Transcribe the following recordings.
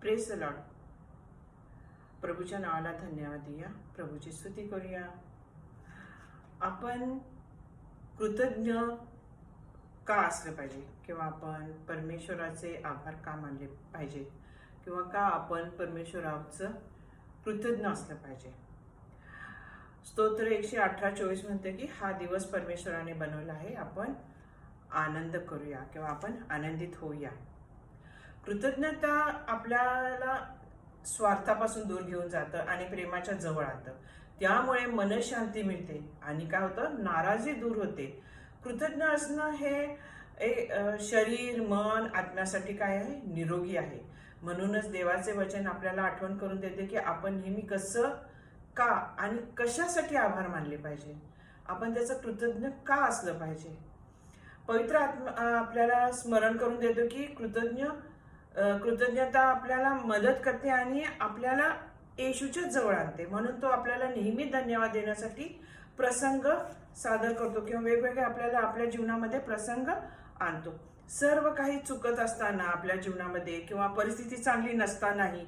Praise the Lord. प्रभूच्या नावाला धन्यवाद देऊया, प्रभूची स्तुती करूया. आपण कृतज्ञ का असलं पाहिजे, किंवा आपण परमेश्वराचे आभार का मानले पाहिजे, किंवा का आपण परमेश्वराचं कृतज्ञ असलं पाहिजे. स्तोत्र 118:24 म्हणते की हा दिवस परमेश्वराने बनवला आहे, आपण आनंद करूया किंवा आपण आनंदित होऊया. कृतज्ञता आपल्याला स्वार्थापासून दूर घेऊन जातं आणि प्रेमाच्या जवळ आणतं. त्यामुळे मनशांती मिळते आणि काय होतं, नाराजी दूर होते. कृतज्ञ असणं हे शरीर, मन, आत्म्यासाठी काय आहे, निरोगी आहे. म्हणूनच देवाचे वचन आपल्याला आठवण करून देते की आपण नेहमी कसं, का आणि कशासाठी आभार मानले पाहिजे, आपण त्याचं कृतज्ञ का असलं पाहिजे. पवित्र आत्मा आपल्याला स्मरण करून देतो की कृतज्ञता आपल्याला मदत करते आणि आपल्याला येशूच्या जवळ आणते. म्हणून तो आपल्याला नेहमी धन्यवाद देण्यासाठी प्रसंग सादर करतो किंवा वेगवेगळे आपल्याला आपल्या जीवनामध्ये प्रसंग आणतो. सर्व काही चुकत असताना आपल्या जीवनामध्ये किंवा परिस्थिती चांगली नसतानाही,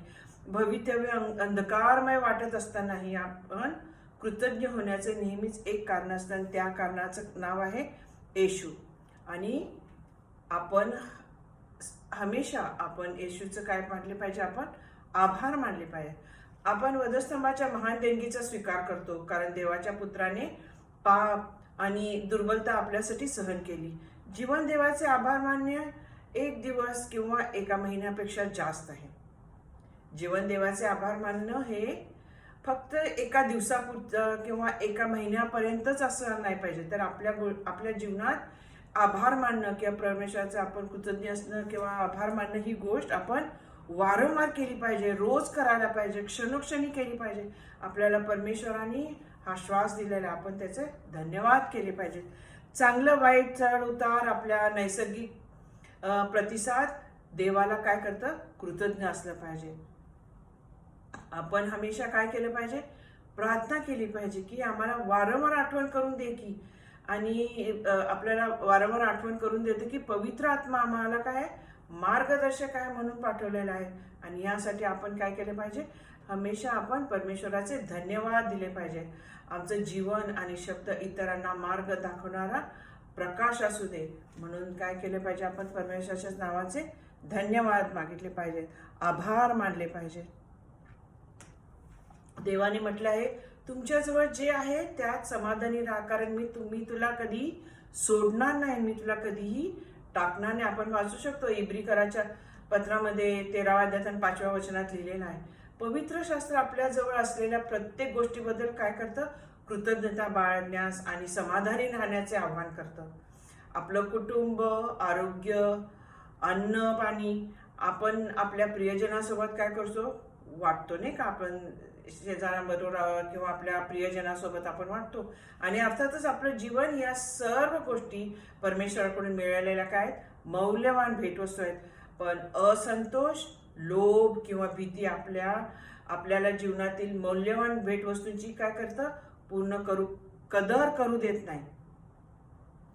भवितव्य अंधकारमय वाटत असतानाही आपण कृतज्ञ होण्याचे नेहमीच एक कारण असतं आणि त्या कारणाचं नाव आहे येशू. आणि आपण हमेशा आपण येशूचं काय मानले पाहिजे, आपण आभार मानले पाहिजे. आपण वधस्तंभाच्या महान देणगीचा स्वीकार करतो, कारण देवाच्या पुत्राने पाप आणि दुर्बलता आपल्यासाठी सहन केली. जीवन देवाचे आभार मानणे एक दिवस किंवा एका महिन्यापेक्षा जास्त आहे. जीवन देवाचे आभार मानणं हे फक्त एका दिवसापुरतं किंवा एका महिन्यापर्यंतच असं नाही पाहिजे, तर आपल्या जीवनात आभार मानणं किंवा परमेश्वराचं आपण कृतज्ञ असणं किंवा आभार मानणं ही गोष्ट आपण वारंवार केली पाहिजे, रोज करायला पाहिजे, क्षणोक्षणी केली पाहिजे. आपल्याला परमेश्वराने हा श्वास दिलेला, आपण त्याचे धन्यवाद केले पाहिजे. चांगलं वाईट चढ उतार, आपल्या नैसर्गिक प्रतिसाद देवाला काय करतं, कृतज्ञ असलं पाहिजे. आपण हमेशा काय केलं पाहिजे, प्रार्थना केली पाहिजे की आम्हाला वारंवार आठवण करून दे की, आणि आपल्याला वारंवार आठवण करून देते की पवित्र आत्मा आम्हाला काय मार्गदर्शक आहे म्हणून पाठवलेला आहे. आणि यासाठी आपण काय केले पाहिजे, हमेशा आपण परमेश्वराचे धन्यवाद दिले पाहिजे. आमचं जीवन आणि शब्द इतरांना मार्ग दाखवणारा प्रकाश असू दे, म्हणून काय केले पाहिजे, आपण परमेश्वराच्या नावाचे धन्यवाद मागितले पाहिजेत, आभार मानले पाहिजे. देवाने म्हटलं आहे, तुमच्याजवळ जे आहे त्यात समाधानी राहा, कारण मी तुला कधी सोडणार नाही, मी तुला कधीही टाकणार नाही. आपण वाचू शकतो इब्रिकराच्या पत्रामध्ये 13व्या अध्यायात आणि 5व्या वचनात लिहिलेलं आहे. पवित्र शास्त्र आपल्याजवळ असलेल्या प्रत्येक गोष्टीबद्दल काय करतं, कृतज्ञता बाळगण्यास आणि समाधानी राहण्याचे आवाहन करतं. आपलं कुटुंब, आरोग्य, अन्न, पाणी आपण आपल्या प्रियजनासोबत काय करतो, वाटतो नाही का. आपण शेजाऱ्यांबरोबर किंवा आपल्या प्रियजनासोबत आपण वाटतो. आणि अर्थातच आपलं जीवन या सर्व गोष्टी परमेश्वराकडून मिळालेल्या काय आहेत, मौल्यवान भेटवस्तू आहेत. पण असंतोष, लोभ किंवा भीती आपल्याला जीवनातील मौल्यवान भेटवस्तूंची काय करतं, कदर करू देत नाही.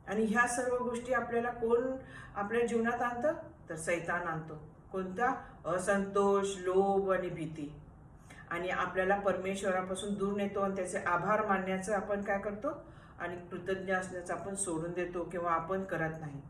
आणि ह्या सर्व गोष्टी आपल्याला कोण आपल्या जीवनात आणतं, तर सैतान आणतो. कोणता, असंतोष, लोभ आणि भीती. आणि आपल्याला परमेश्वरापासून दूर नेतो आणि त्याचे आभार मानण्याचं आपण काय करतो आणि कृतज्ञ असण्याचं आपण सोडून देतो किंवा आपण करत नाही.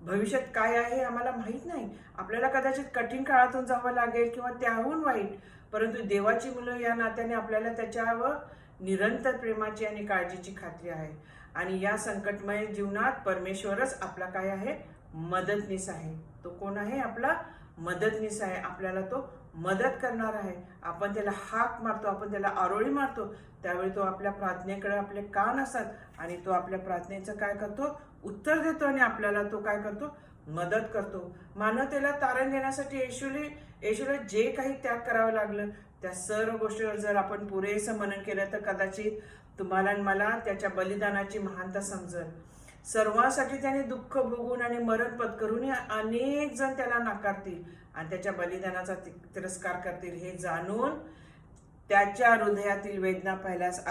भविष्यात काय आहे आम्हाला माहीत नाही, आपल्याला कदाचित कठीण काळातून जावं लागेल किंवा त्याहून वाईट, परंतु देवाची मुलं या नात्याने आपल्याला त्याच्यावर निरंतर प्रेमाची आणि काळजीची खात्री आहे. आणि या संकटमय जीवनात परमेश्वरच आपला काय आहे, मदतनीस आहे. तो कोण आहे, आपला मदतनीस आहे. आपल्याला तो मदत करणार आहे. आपण त्याला हाक मारतो, आपण त्याला आरोळी मारतो, त्यावेळी तो आपल्या प्रार्थनेकडे आपले कान असतात आणि तो आपल्या प्रार्थनेचं काय करतो, उत्तर देतो आणि आपल्याला तो काय करतो, मदत करतो. मानवतेला तारण देण्यासाठी येशूला जे काही त्याग करावं लागलं, त्या सर्व गोष्टीवर जर आपण पुरेसं मनन केलं तर कदाचित तुम्हाला आणि मला त्याच्या बलिदानाची महानता समजेल. सर्वांसाठी त्याने दुःख भोगून आणि मरण पत्करून अनेक जण त्याला नाकारतील आणि त्याच्या बलिदानाचा तिरस्कार करतील. हे जाणून त्याच्या हृदयातील वेदना पाहिल्यास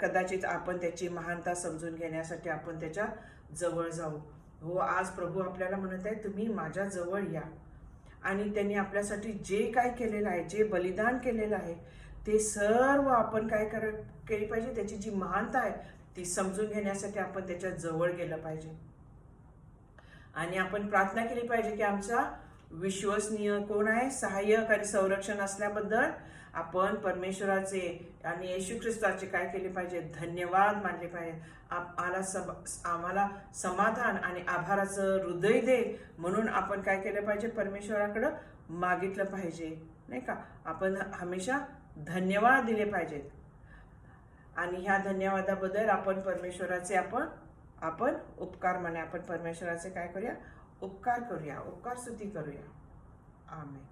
कदाचित आपण त्याची महानता समजून घेण्यासाठी आपण त्याच्या जवळ जाऊ. हो, आज प्रभू आपल्याला म्हणत आहे, तुम्ही माझ्या जवळ या आणि त्यांनी आपल्यासाठी जे काय केलेलं आहे, जे बलिदान केलेलं आहे, ते सर्व आपण काय केली पाहिजे, त्याची जी महानता आहे ती समजून घेण्यासाठी आपण त्याच्या जवळ गेलं पाहिजे. आणि आपण प्रार्थना केली पाहिजे की आमचा विश्वसनीय कोण आहे, सहाय्यक आणि संरक्षण असल्याबद्दल आपण परमेश्वराचे आणि येशू ख्रिस्ताचे काय केले पाहिजे, धन्यवाद मानले पाहिजे. आम्हाला समाधान आणि आभाराचं हृदय दे म्हणून आपण काय केलं पाहिजे, परमेश्वराकडं मागितलं पाहिजे, नाही का. आपण हमेशा धन्यवाद दिले पाहिजेत. आणि ह्या धन्यवादाबद्दल आपण परमेश्वराचे आपण उपकार माने, आपण परमेश्वराचे काय करूया, उपकार करूया, उपकार स्तुती करूया. आमेन.